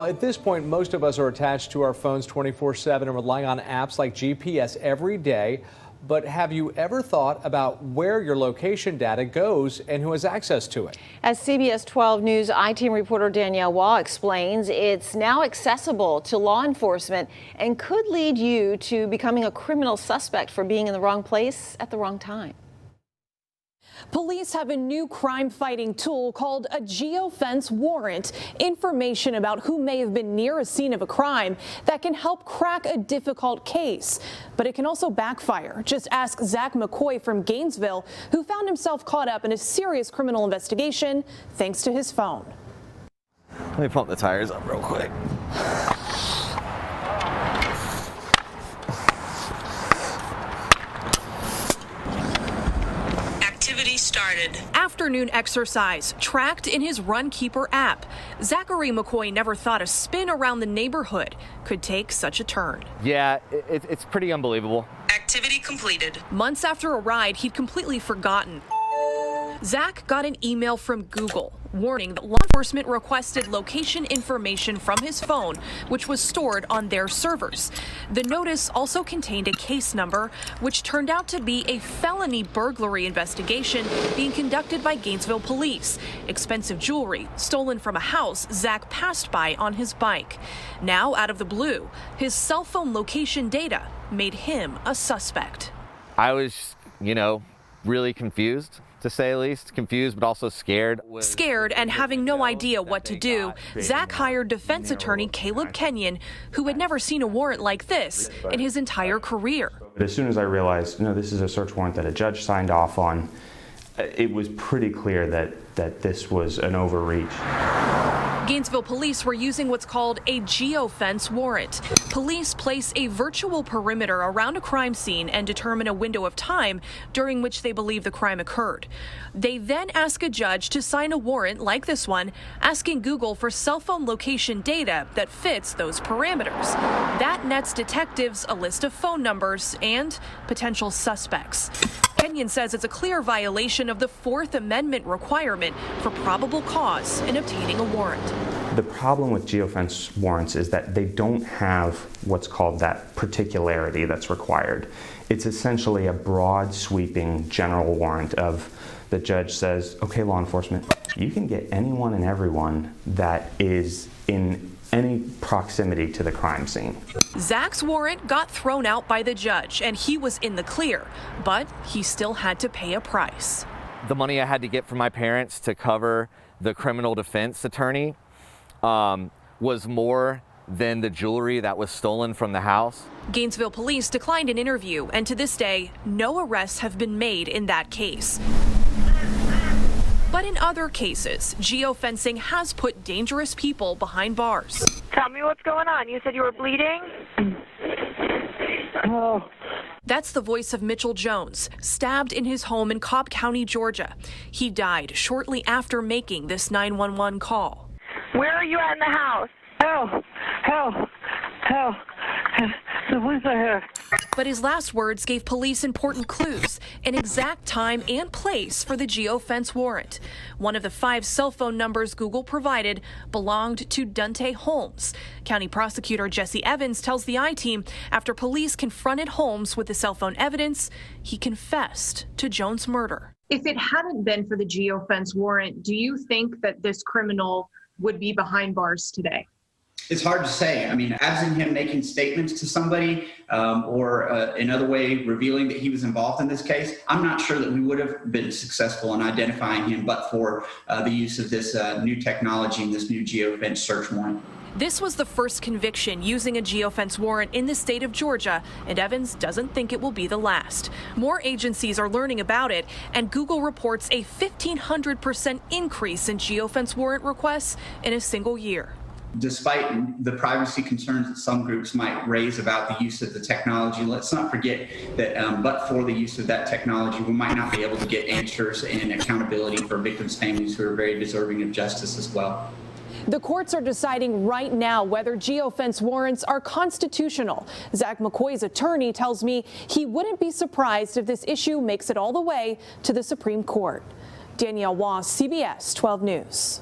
At this point, most of us are attached to our phones 24/7 and relying on apps like GPS every day. But have you ever thought about where your location data goes and who has access to it? As CBS 12 News I-Team reporter Danielle Waugh explains, it's now accessible to law enforcement and could lead you to becoming a criminal suspect for being in the wrong place at the wrong time. Police have a new crime-fighting tool called a geofence warrant, information about who may have been near a scene of a crime that can help crack a difficult case. But it can also backfire. Just ask Zach McCoy from Gainesville, who found himself caught up in a serious criminal investigation thanks to his phone. Let me pump the tires up real quick. Started. Afternoon exercise tracked in his Runkeeper app. Zachary McCoy never thought a spin around the neighborhood could take such a turn. Yeah, it's pretty unbelievable. Activity completed. Months after a ride he'd completely forgotten. Zach got an email from Google warning that law enforcement requested location information from his phone, which was stored on their servers. The notice also contained a case number, which turned out to be a felony burglary investigation being conducted by Gainesville police. Expensive jewelry stolen from a house Zach passed by on his bike. Now, out of the blue, his cell phone location data made him a suspect. I was, really confused, to say the least. Confused, but also scared. Scared and having no idea what to do, Zach hired defense attorney Caleb Kenyon, who had never seen a warrant like this in his entire career. But as soon as I realized, this is a search warrant that a judge signed off on, it was pretty clear that this was an overreach. Gainesville police were using what's called a geofence warrant. Police place a virtual perimeter around a crime scene and determine a window of time during which they believe the crime occurred. They then ask a judge to sign a warrant like this one, asking Google for cell phone location data that fits those parameters. That nets detectives a list of phone numbers and potential suspects. Kenyon says it's a clear violation of the Fourth Amendment requirement for probable cause in obtaining a warrant. The problem with geofence warrants is that they don't have what's called that particularity that's required. It's essentially a broad, sweeping general warrant of the judge says, okay, law enforcement, you can get anyone and everyone that is in any proximity to the crime scene. Zach's warrant got thrown out by the judge and he was in the clear, but he still had to pay a price. The money I had to get from my parents to cover the criminal defense attorney was more than the jewelry that was stolen from the house. Gainesville police declined an interview, and to this day, no arrests have been made in that case. But in other cases, geofencing has put dangerous people behind bars. Tell me what's going on. You said you were bleeding? Oh. That's the voice of Mitchell Jones, stabbed in his home in Cobb County, Georgia. He died shortly after making this 911 call. Where are you at in the house? Help! Help! Help! The police are here. But his last words gave police important clues, an exact time and place for the geofence warrant. One of the 5 cell phone numbers Google provided belonged to Dante Holmes. County prosecutor Jesse Evans tells the I-Team after police confronted Holmes with the cell phone evidence, he confessed to Jones' murder. If it hadn't been for the geofence warrant, do you think that this criminal would be behind bars today? It's hard to say. I mean, absent him making statements to somebody or another way revealing that he was involved in this case, I'm not sure that we would have been successful in identifying him but for the use of this new technology and this new geofence search warrant. This was the first conviction using a geofence warrant in the state of Georgia, and Evans doesn't think it will be the last. More agencies are learning about it, and Google reports a 1,500% increase in geofence warrant requests in a single year. Despite the privacy concerns that some groups might raise about the use of the technology, let's not forget that but for the use of that technology, we might not be able to get answers and accountability for victims' families who are very deserving of justice as well. The courts are deciding right now whether geofence warrants are constitutional. Zach McCoy's attorney tells me he wouldn't be surprised if this issue makes it all the way to the Supreme Court. Danielle Waugh, CBS 12 News.